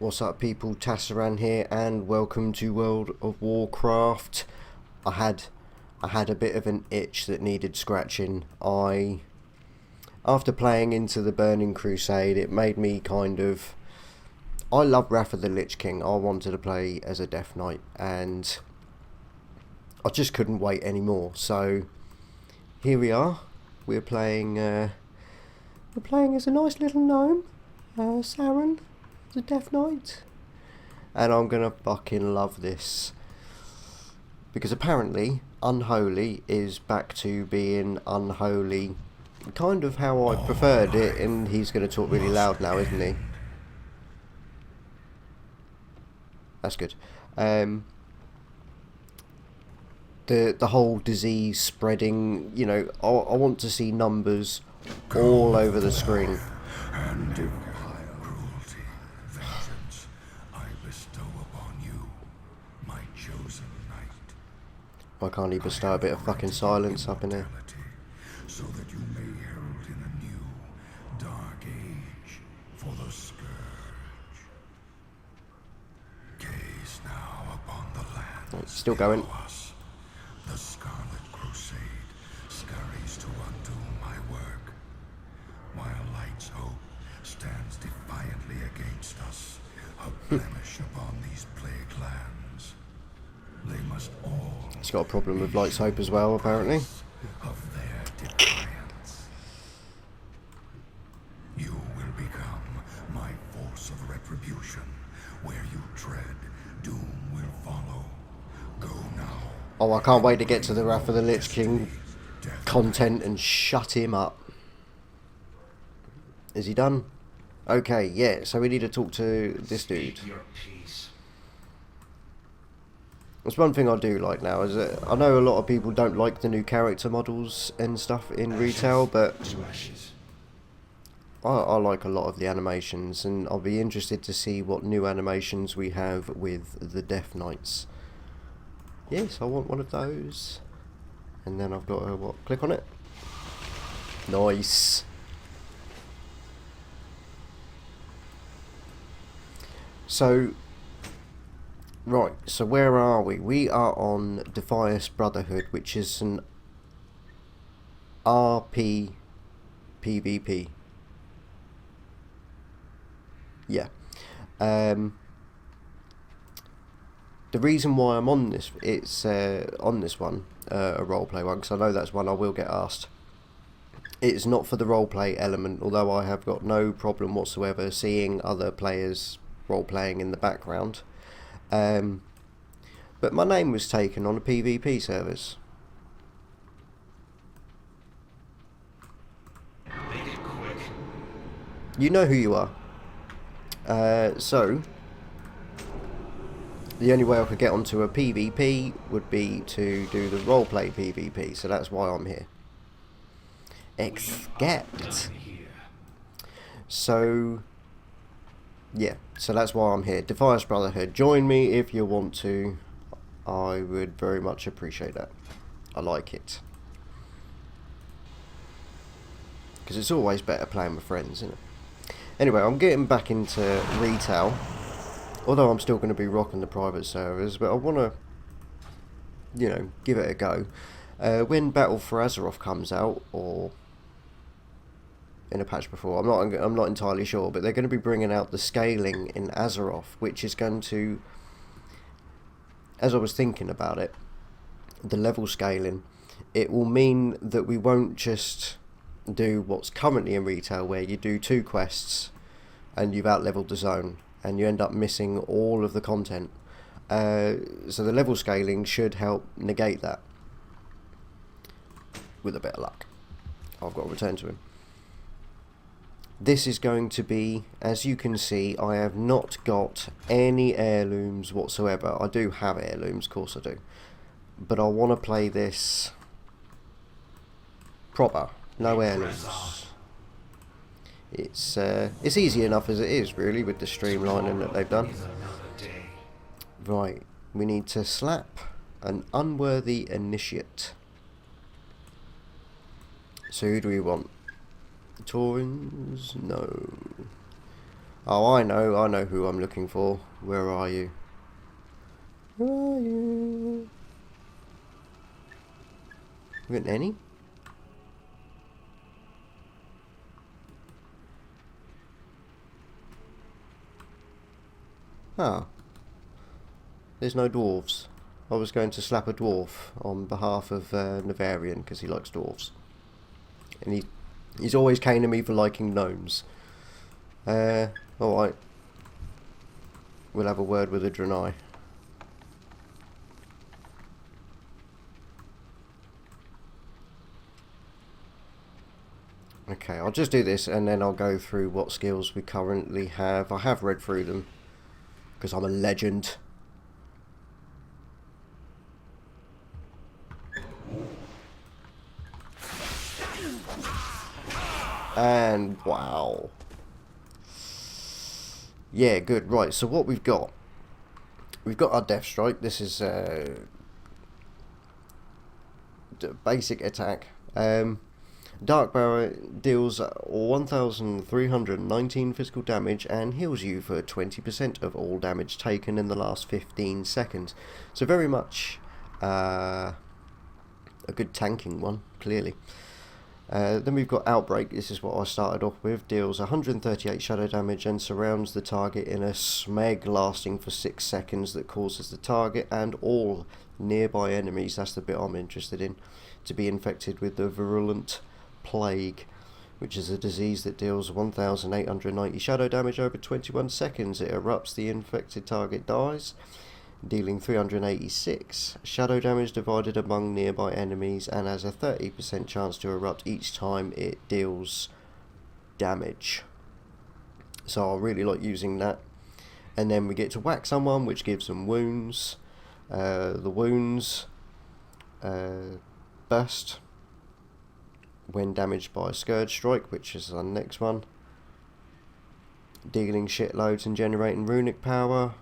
What's up people, Tasaran here and welcome to World of Warcraft. I had a bit of an itch that needed scratching. After playing into the Burning Crusade, it made me I love Wrath of the Lich King. I wanted to play as a Death Knight and I just couldn't wait anymore. So here we are. We're playing as a nice little gnome, Tsaran, the Death Knight, and I'm gonna fucking love this because apparently unholy is back to being unholy, kind of how I preferred it. And he's gonna talk really loud now, isn't he? That's good. The whole disease spreading, you know, I want to see numbers all over the screen. And empire, cruelty, vengeance, I bestow upon you, my chosen knight. Why can't he bestow a bit of fucking silence up in here? So that you may herald in a new, dark age for the scourge. Gaze now upon the land. Oh, it's still going. Us. The Scarlet Crusade scurries to undo my work, while Light's hope stands defiantly against us, a blemish upon these plague lands. They must all. He's got a problem with Light's hope as well, apparently. Of their defiance. You will become my force of retribution. Where you tread, doom will follow. Go now. Oh, I can't wait to get to the Wrath of the Lich King content and shut him up. Is he done? Okay, yeah, so we need to talk to this dude. That's one thing I do like now, is that I know a lot of people don't like the new character models and stuff in retail, but I like a lot of the animations, and I'll be interested to see what new animations we have with the Death Knights. Yes, I want one of those. And then I've got to, what, click on it? Nice. So, right, so where are we? We are on Defias Brotherhood, which is an RP PvP. Yeah. The reason why I'm on this, it's on this one, a roleplay one, because I know that's one I will get asked. It's not for the roleplay element, although I have got no problem whatsoever seeing other players role-playing in the background. But my name was taken on a PvP service. Make it quick. You know who you are. So the only way I could get onto a PvP would be to do the roleplay PvP, so that's why I'm here. Except, so yeah, so that's why I'm here. Defias Brotherhood, join me if you want to. I would very much appreciate that. I like it, because it's always better playing with friends, isn't it? Anyway, I'm getting back into retail, although I'm still going to be rocking the private servers, but I want to, you know, give it a go. When Battle for Azeroth comes out, or in a patch before, I'm not entirely sure, but they're going to be bringing out the scaling in Azeroth, which is going to, as I was thinking about it, the level scaling, it will mean that we won't just do what's currently in retail, where you do 2 quests and you've out-leveled the zone and you end up missing all of the content. So the level scaling should help negate that, with a bit of luck. I've got to return to him. This is going to be, as you can see, I have not got any heirlooms whatsoever. I do have heirlooms, of course I do, but I want to play this proper, no heirlooms. It's easy enough as it is, really, with the streamlining that they've done. Right, we need to slap an unworthy initiate. So who do we want? Taurans? No. Oh, I know who I'm looking for. Where are you? Where are you? We got any? Ah. There's no dwarves. I was going to slap a dwarf on behalf of Navarian because he likes dwarves. And he's always caning me for liking gnomes. Alright. We'll have a word with a Draenei. Okay, I'll just do this and then I'll go through what skills we currently have. I have read through them because I'm a legend. And wow. Yeah, good. Right, so what we've got our Death Strike. This is basic attack. Dark Barrow deals 1,319 physical damage and heals you for 20% of all damage taken in the last 15 seconds. So very much a good tanking one, clearly. Then we've got Outbreak. This is what I started off with. Deals 138 shadow damage and surrounds the target in a smeg lasting for 6 seconds that causes the target and all nearby enemies, that's the bit I'm interested in, to be infected with the virulent plague, which is a disease that deals 1,890 shadow damage over 21 seconds. It erupts, the infected target dies, dealing 386 shadow damage divided among nearby enemies and has a 30% chance to erupt each time it deals damage. So I really like using that. And then we get to whack someone, which gives them wounds. The wounds burst when damaged by a Scourge Strike, which is our next one, dealing shitloads and generating runic power.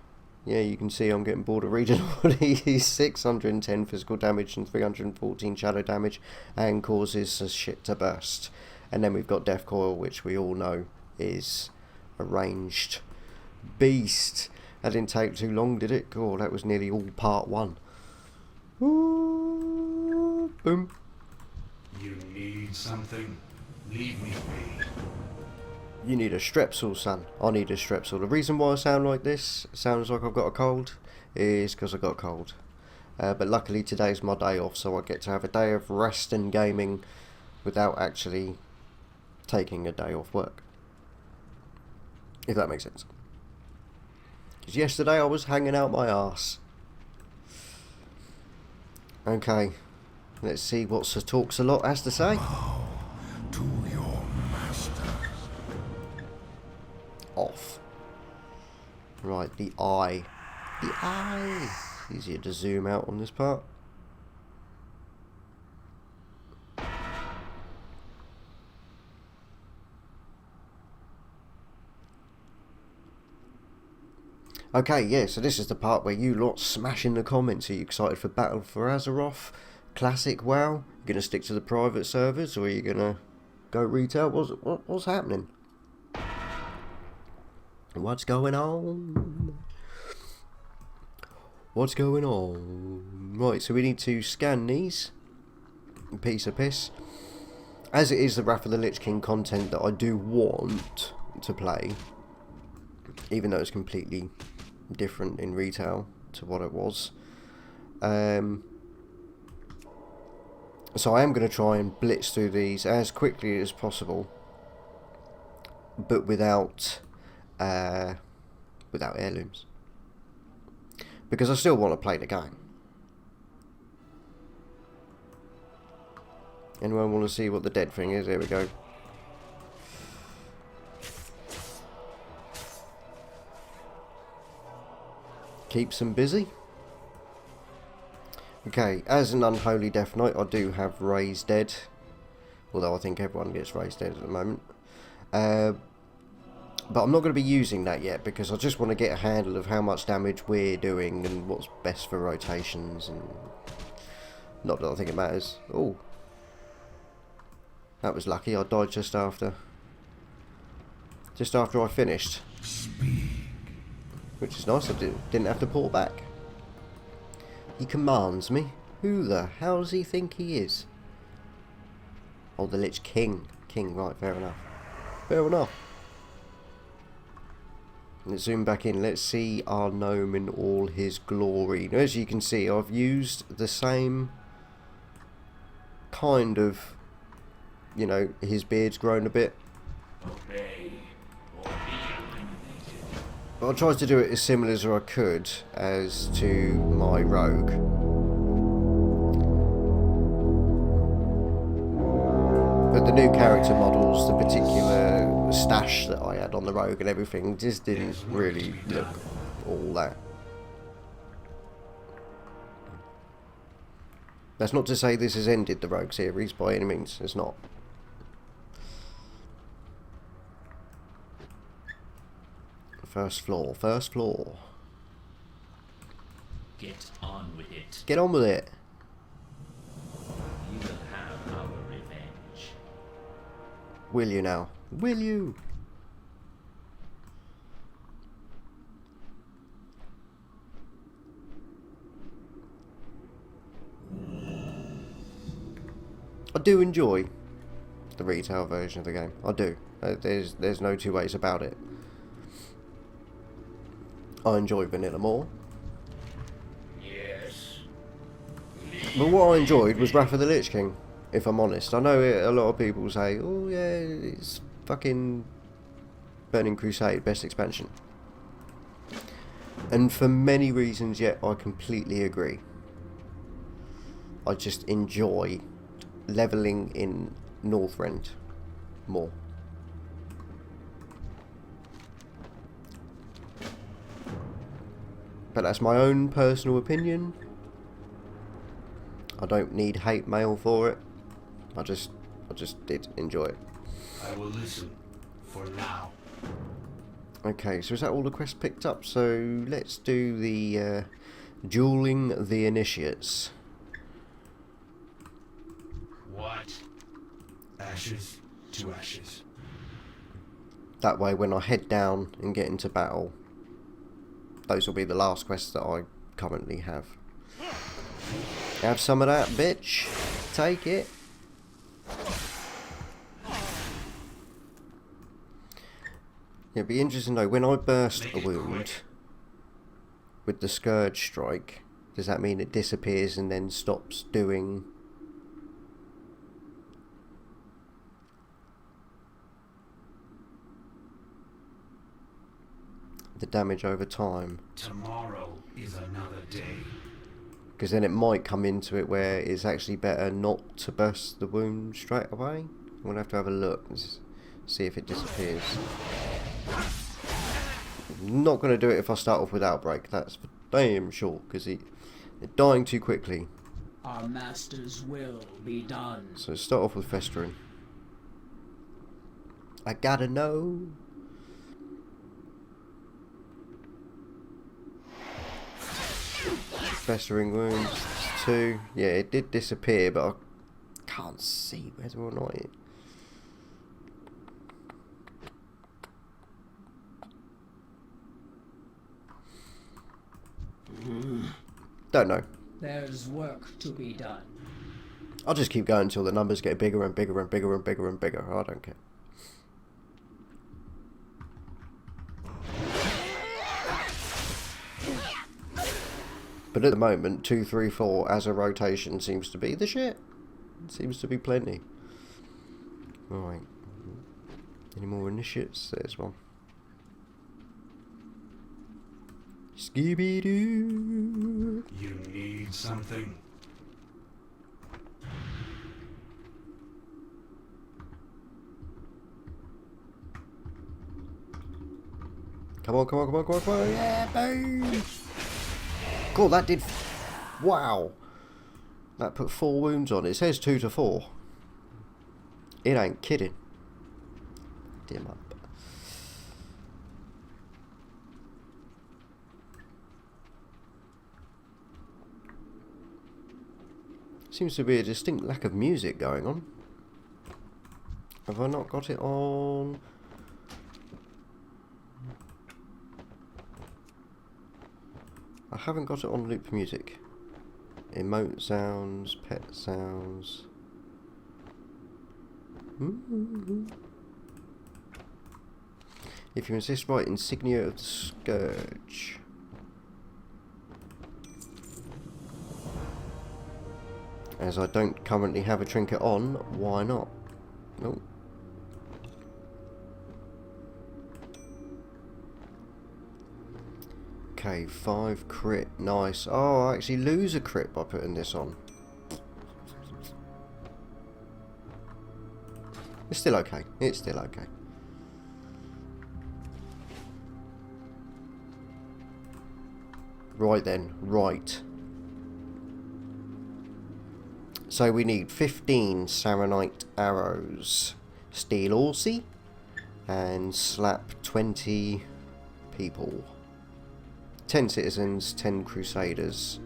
Yeah, you can see I'm getting bored of reading all these. 610 physical damage and 314 shadow damage and causes a shit to burst. And then we've got Death Coil, which we all know is a ranged beast. That didn't take too long, did it? Oh, that was nearly all part one. Ooh, boom. You need something? Leave me be. You need a strepsil, son. I need a strepsil. The reason why I sound like this, sounds like I've got a cold, is because I got a cold. But luckily today's my day off, so I get to have a day of rest and gaming without actually taking a day off work. If that makes sense. Because yesterday I was hanging out my arse. Okay. Let's see what Sir Talks a Lot has to say. Bow to your master. Off. Right, the eye. The eye. Easier to zoom out on this part. Okay, yeah, so this is the part where you lot smash in the comments. Are you excited for Battle for Azeroth? Classic WoW? You gonna stick to the private servers, or are you gonna go retail? What's happening? What's going on? What's going on? Right, so we need to scan these. Piece of piss. As it is the Wrath of the Lich King content that I do want to play, even though it's completely different in retail to what it was. So I am going to try and blitz through these as quickly as possible, but without heirlooms, because I still want to play the game. Anyone want to see what the dead thing is? There we go. Keeps them busy. Okay, as an Unholy Death Knight, I do have Raise Dead, although I think everyone gets Raise Dead at the moment. But I'm not going to be using that yet, because I just want to get a handle of how much damage we're doing and what's best for rotations, and not that I think it matters. Oh, that was lucky. I died just after I finished. Speak. Which is nice, I didn't have to pull back. He commands me. Who the hell does he think he is? Oh, the Lich King. King, right, fair enough. Fair enough. Let's zoom back in. Let's see our gnome in all his glory. Now, as you can see, I've used the same kind of, you know, his beard's grown a bit. But I tried to do it as similar as I could as to my rogue. But the new character models, the particular stash that I had on the rogue and everything, just didn't really look all that. That's not to say this has ended the rogue series by any means, it's not. First floor, first floor. Get on with it. Get on with it. You will have our revenge. Will you now? Will you? I do enjoy the retail version of the game. I do. There's no two ways about it. I enjoy vanilla more. Yes. But what I enjoyed was Wrath of the Lich King, if I'm honest. I know a lot of people say, oh yeah, it's fucking Burning Crusade, best expansion. And for many reasons, yet I completely agree. I just enjoy leveling in Northrend more. But that's my own personal opinion. I don't need hate mail for it. I just did enjoy it. I will listen for now. Okay, so is that all the quests picked up? So let's do the dueling the initiates. What? Ashes to ashes. That way when I head down and get into battle, those will be the last quests that I currently have. Have some of that, bitch. Take it. Yeah, it'd be interesting to know, when I burst a wound with the Scourge Strike, does that mean it disappears and then stops doing the damage over time? Tomorrow is another day. Because then it might come into it where it's actually better not to burst the wound straight away. I'm going to have a look and see if it disappears. I'm not going to do it if I start off with Outbreak, that's for damn sure, because they're dying too quickly. Our master's will be done. So start off with Festering. I gotta know. Festering wounds 2. Yeah, it did disappear, but I can't see whether or not it. Don't know. There's work to be done. I'll just keep going until the numbers get bigger and bigger and bigger and bigger and bigger. I don't care. But at the moment, 2, 3, 4 as a rotation seems to be the shit. Seems to be plenty. Alright. Any more initiates? There's one. Scooby-Doo. You need something? Come on, come on, come on, come on, come on. Yeah, boom. Cool, that did... Wow. That put 4 wounds on. It says 2 to 4. It ain't kidding. Dim up. Seems to be a distinct lack of music going on. Have I not got it on? haven't got it on loop music. Emote sounds, pet sounds. If you insist, right, insignia of the Scourge. As I don't currently have a trinket on, why not? Nope. Okay, 5 crit, nice. Oh, I actually lose a crit by putting this on. It's still okay. It's still okay. Right then, right. So we need 15 Tsaranite arrows, steel Orsi, and slap 20 people. 10 citizens, 10 crusaders.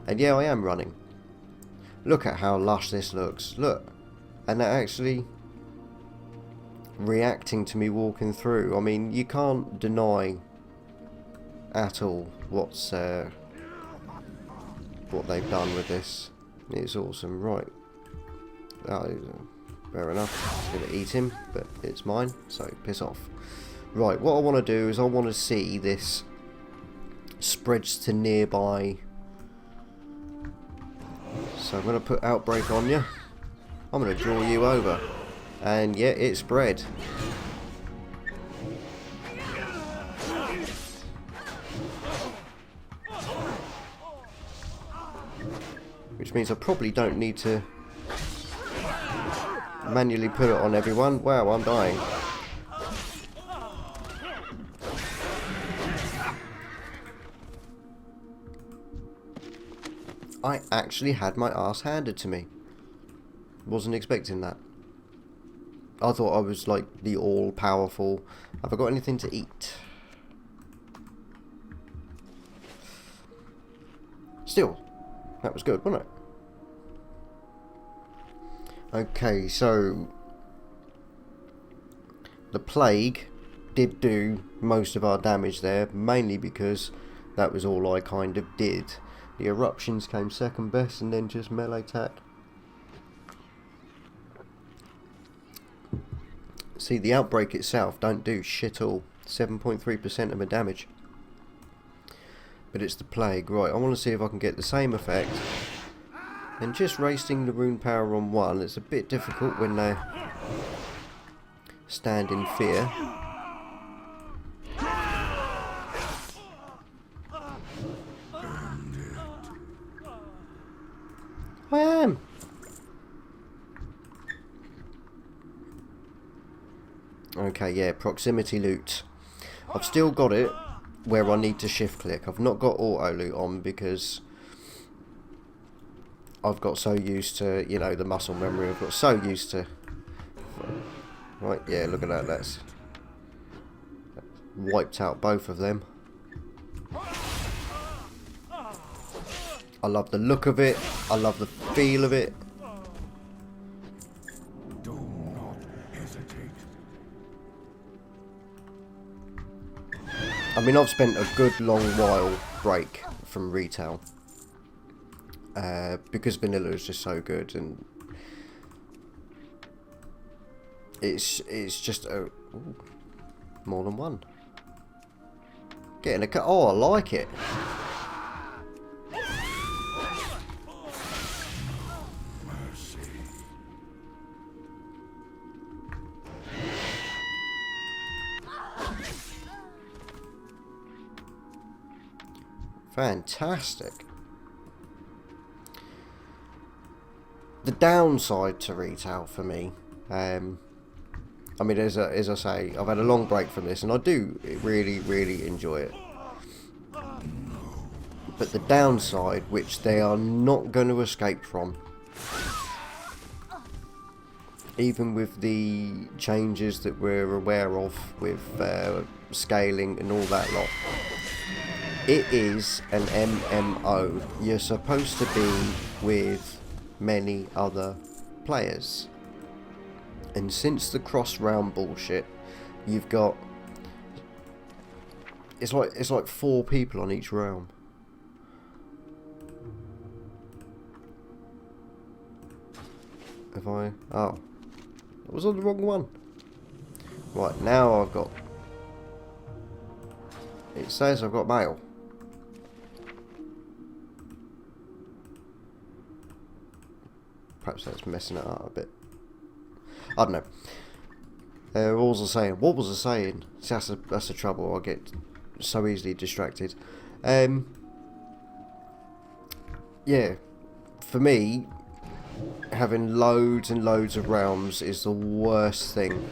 And yeah, I am running. Look at how lush this looks. Look. And they're actually reacting to me walking through. I mean, you can't deny at all what they've done with this. It's awesome. Right. Fair enough. I'm going to eat him, but it's mine, so piss off. Right, what I want to do is I want to see this spreads to nearby. So I'm going to put outbreak on you. I'm going to draw you over. And yeah, it spread. Which means I probably don't need to manually put it on everyone. Wow, I'm dying. I actually had my ass handed to me. Wasn't expecting that. I thought I was like the all-powerful. Have I got anything to eat? Still, that was good, wasn't it? Okay, so the plague did do most of our damage there, mainly because that was all I kind of did. The eruptions came second best, and then just melee attack. See, the outbreak itself don't do shit all. 7.3% of my damage. But it's the plague. Right, I want to see if I can get the same effect. And just wasting the rune power on one, it's a bit difficult when they stand in fear. I am. Okay, yeah, proximity loot. I've still got it where I need to shift click. I've not got auto loot on because I've got so used to, you know, the muscle memory. I've got so used to. Right, yeah, look at that. That's wiped out both of them. I love the look of it. I love the feel of it. Do not hesitate. I mean, I've spent a good long while break from retail because vanilla is just so good, and it's just a more than one. Getting a cut. Oh, I like it. Fantastic. The downside to retail for me, I mean, as I say, I've had a long break from this, and I do really enjoy it. But the downside, which they are not going to escape from, even with the changes that we're aware of with scaling and all that lot, it is an MMO. You're supposed to be with many other players. And since the cross-realm bullshit, you've got... It's like 4 people on each realm. Have I? Oh. I was on the wrong one. Right, now I've got... It says I've got mail. Perhaps that's messing it up a bit. I don't know. What was I saying? What was I saying? See, that's the trouble. I get so easily distracted. Yeah. For me, having loads and loads of realms is the worst thing.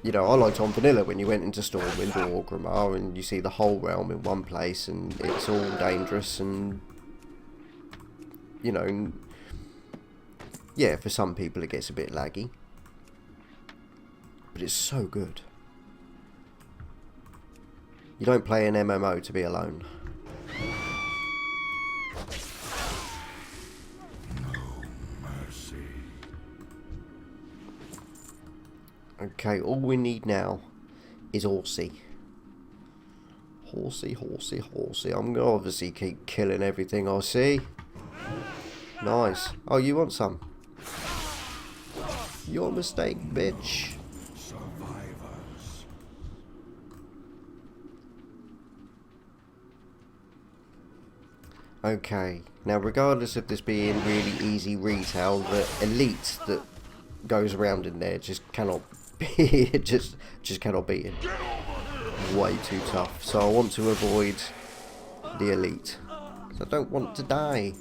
You know, I liked on vanilla when you went into Stormwind or Orgrimmar and you see the whole realm in one place and it's all dangerous and, you know, yeah, for some people it gets a bit laggy. But it's so good. You don't play an MMO to be alone. Okay, all we need now is Horsey. Horsey, horsey, horsey. I'm going to obviously keep killing everything I see. Nice. Oh, you want some? Your mistake, bitch. Survivors. Okay, now regardless of this being really easy retail, the elite that goes around in there just cannot be just cannot beat it. Way too tough. So I want to avoid the elite. I don't want to die.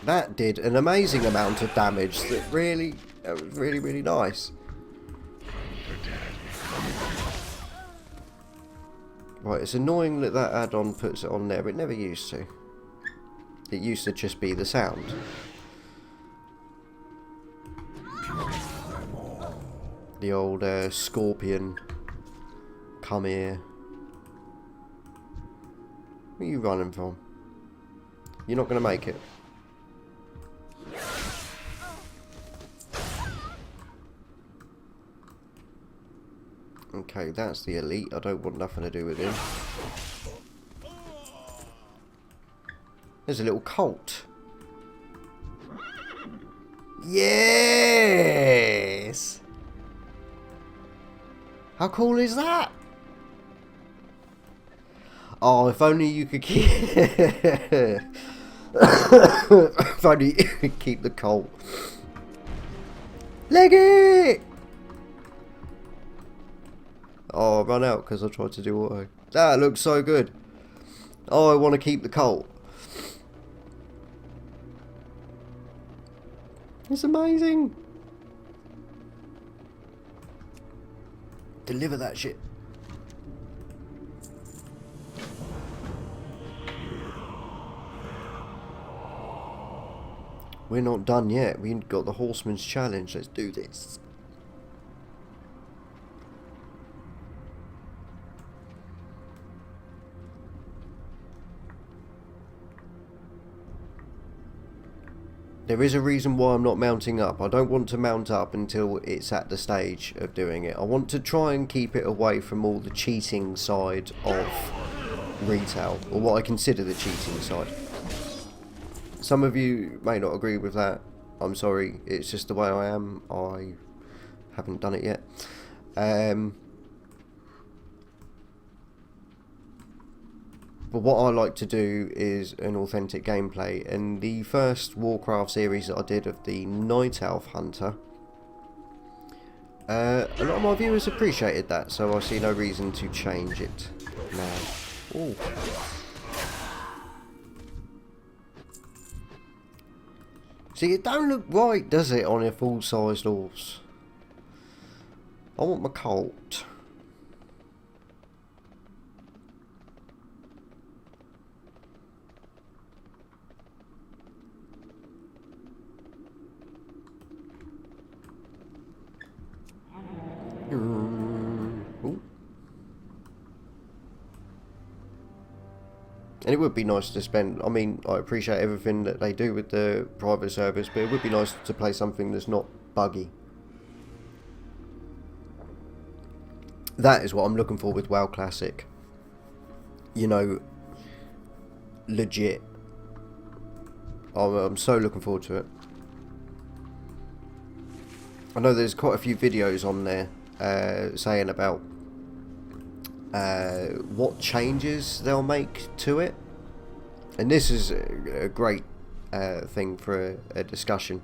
That did an amazing amount of damage. That was really nice. Right, it's annoying that that add-on puts it on there, but it never used to. It used to just be the sound. The old scorpion. Come here. Where are you running from? You're not going to make it. Okay, that's the elite. I don't want nothing to do with him. There's a little colt. Yes! How cool is that? Oh, if only you could keep... if only you could keep the colt. Leg it! Oh, I run out because I tried to do auto. That looks so good. Oh, I want to keep the colt. It's amazing. Deliver that shit. We're not done yet. We got the Horseman's Challenge. Let's do this. There is a reason why I'm not mounting up. I don't want to mount up until it's at the stage of doing it. I want to try and keep it away from all the cheating side of retail, or what I consider the cheating side. Some of you may not agree with that. I'm sorry, it's just the way I am. I haven't done it yet. But what I like to do is an authentic gameplay, and the first Warcraft series that I did of the Night Elf Hunter, a lot of my viewers appreciated that, so I see no reason to change it now. Ooh. See, it don't look right, does it, on a full-sized horse? I want my colt. Ooh. And it would be nice to spend, I mean, I appreciate everything that they do with the private service, but it would be nice to play something that's not buggy. That is what I'm looking for with WoW Classic. You know, legit. I'm so looking forward to it. I know there's quite a few videos on there saying about what changes they'll make to it, and this is a great thing for a discussion.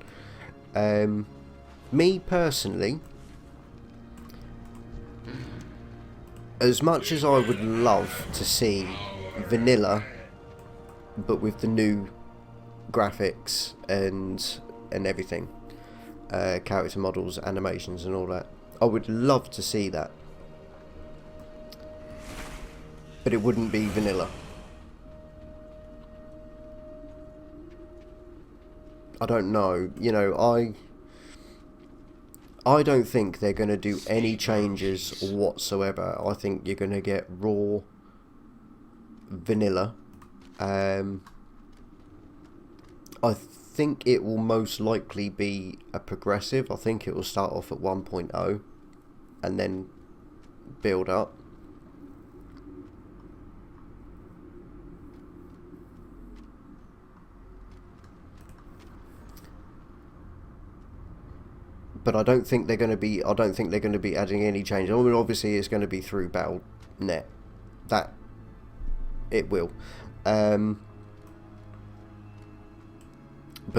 Me personally, as much as I would love to see vanilla but with the new graphics and everything, character models, animations and all that, I would love to see that, but it wouldn't be vanilla. I don't know, you know, I don't think they're going to do any changes whatsoever. I think you're going to get raw vanilla. I think it will most likely be a progressive. I think it will start off at 1.0 and then build up. But I don't think they're going to be. I don't think they're going to be adding any change. I mean, obviously, it's going to be through Battle.net. That it will. But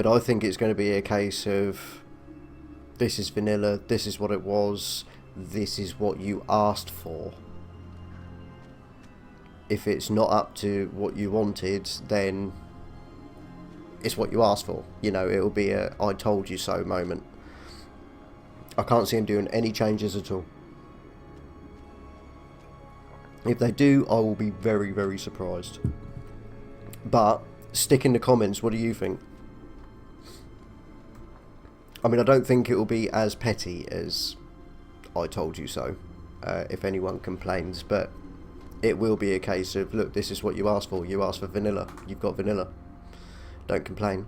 I think it's going to be a case of this is vanilla. This is what it was. This is what you asked for. If it's not up to what you wanted, then it's what you asked for. You know, it'll be a "I told you so" moment. I can't see them doing any changes at all. If they do, I will be very, very surprised. But stick in the comments, what do you think? I mean, I don't think it will be as petty as "I told you so," if anyone complains, but it will be a case of, look, this is what you asked for. You asked for vanilla. You've got vanilla. Don't complain.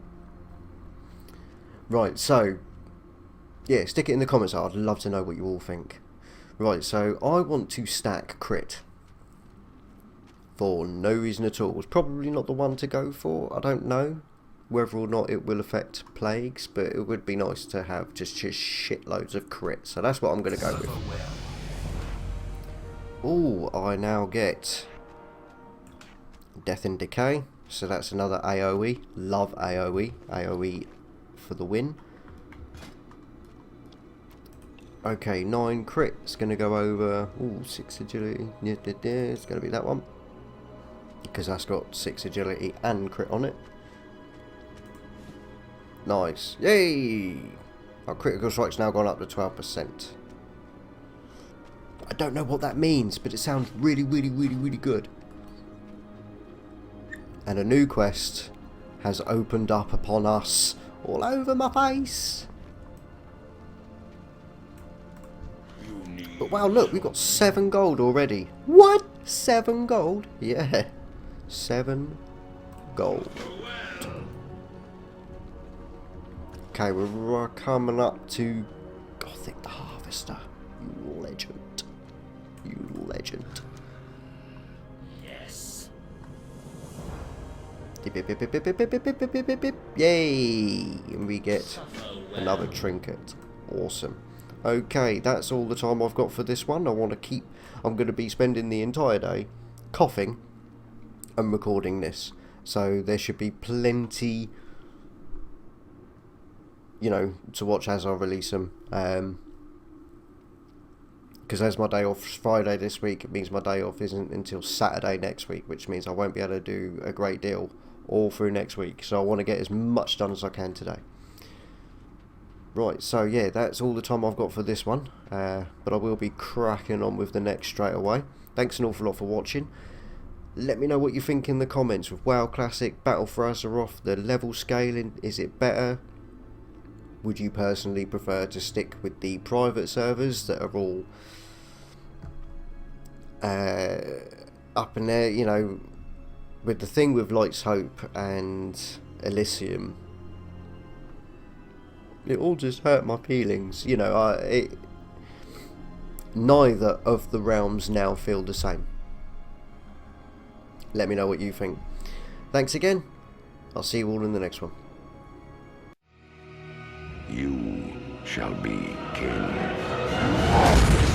Right, so yeah, stick it in the comments. I'd love to know what you all think. Right, so I want to stack crit for no reason at all. It's probably not the one to go for. I don't know whether or not it will affect plagues, but it would be nice to have just shitloads of crit. So that's what I'm going to go with. Oh, I now get Death and Decay. So that's another AoE. Love AoE. AoE for the win. Okay, 9 crit. It's going to go over. Ooh, 6 agility. It's going to be that one, because that's got 6 agility and crit on it. Nice. Yay! Our critical strike's now gone up to 12%. I don't know what that means, but it sounds really, really, really, really good. And a new quest has opened up upon us all over my face. But wow, look, we've got 7 gold already. What? 7 gold? Yeah. 7 gold. Okay, we're coming up to Gothic the Harvester. You legend. You legend. Yes. Yay! And we get another trinket. Awesome. Okay, that's all the time I've got for this one. I'm going to be spending the entire day coughing and recording this. So there should be plenty, you know, to watch as I release them. Because as my day off Friday this week, it means my day off isn't until Saturday next week, which means I won't be able to do a great deal all through next week. So I want to get as much done as I can today. Right, so yeah, that's all the time I've got for this one, but I will be cracking on with the next straight away. Thanks an awful lot for watching. Let me know what you think in the comments with WoW Classic, Battle for Azeroth, the level scaling. Is it better? Would you personally prefer to stick with the private servers that are all up in there? You know, with the thing with Light's Hope and Elysium, It all just hurt my feelings. You know, neither of the realms now feel the same. Let me know what you think. Thanks again. I'll see you all in the next one. You shall be king.